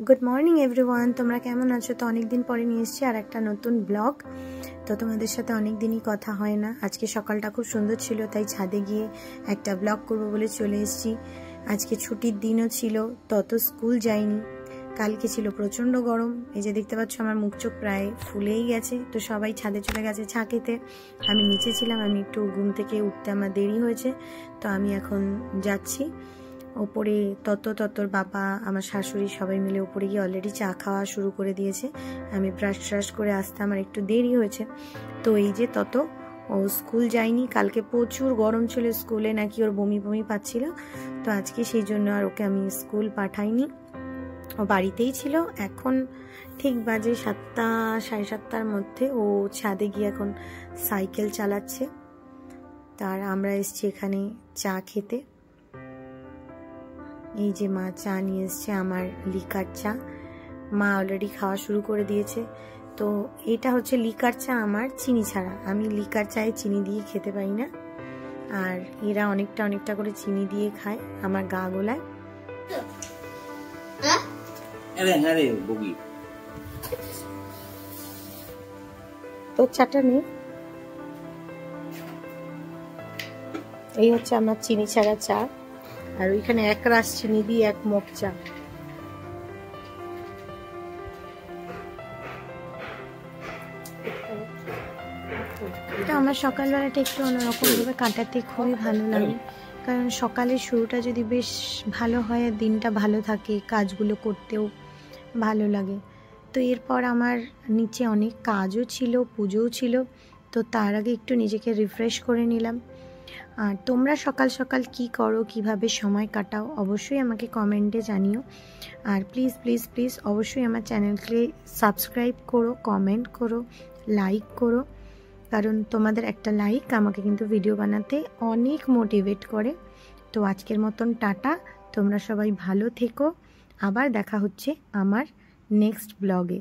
Good morning everyone, তোমরা কেমন আছো? তো অনেক দিন পরে নিয়ে এসেছি আর একটা নতুন ব্লগ। তো তোমাদের সাথে অনেক দিনই কথা হয় না। আজকে সকালটা খুব সুন্দর ছিল, তাই ছাদে গিয়ে একটা ব্লগ করব বলে চলে এসেছি। আজকে ছুটির দিনও ছিল, তত স্কুল যাইনি। কালকে ছিল প্রচণ্ড গরম। এই যে দেখতে পাচ্ছ আমার মুখ চোখ প্রায় ফুলেই গেছে। তো সবাই ছাদে চলে গেছে চা খেতে, আমি নিচে ছিলাম। আমি একটু ঘুম থেকে উঠতে আমার দেরি হয়েছে, তো আমি এখন যাচ্ছি ওপরে। ততর বাবা, আমার শাশুড়ি সবাই মিলে উপরে গিয়ে অলরেডি চা খাওয়া শুরু করে দিয়েছে। আমি ব্রাশ করে আসতে আমার একটু দেরি হয়েছে। তো এই যে ও স্কুল যায়নি। কালকে প্রচুর গরম ছিল, স্কুলে নাকি ওর বমি পাচ্ছিল। তো আজকে সেই জন্য আর ওকে আমি স্কুল পাঠাইনি, ও বাড়িতেই ছিল। এখন ঠিক বাজে 7টা সাড়ে 7টার মধ্যে। ও ছাদে গিয়ে এখন সাইকেল চালাচ্ছে। তার আমরা এসছি এখানে চা খেতে। এই যে মা চা নিয়ে এসছে, আমার লিকার চা। মা অলরেডি খাওয়া শুরু করে দিয়েছে। তো এটা হচ্ছে লিকার চা আমার, চিনি ছাড়া। আমি লিকার চায়ে চিনি দিয়ে খেতে পারি না, আর এরা অনেকটা করে চিনি দিয়ে খায়, আমার গা গোলায়। তোর চাটা নেই। এই হচ্ছে আমার চিনি ছাড়া চা, আর ওইখানে এক রাস চিনি দিয়ে এক মগ চা। এটা আমার সকালবেলাটা একটু অন্যরকম ভাবে কাটাতে খুবই ভালো লাগে, কারণ সকালের শুরুটা যদি বেশ ভালো হয়, দিনটা ভালো থাকে, কাজগুলো করতেও ভালো লাগে। তো এরপর আমার নিচে অনেক কাজও ছিল, পুজোও ছিল। তো তার আগে একটু নিজেকে রিফ্রেশ করে নিলাম। আর তোমরা সকাল সকাল কি করো, কিভাবে সময় কাটাও, অবশ্যই আমাকে কমেন্টে জানিও। আর প্লিজ অবশ্যই আমার চ্যানেলকে সাবস্ক্রাইব করো, কমেন্ট করো, লাইক করো, কারণ তোমাদের একটা লাইক আমাকে কিন্তু ভিডিও বানাতে অনেক মোটিভেট করে। তো আজকের মতন টাটা, তোমরা সবাই ভালো থেকো। আবার দেখা হচ্ছে আমার নেক্সট ব্লগে।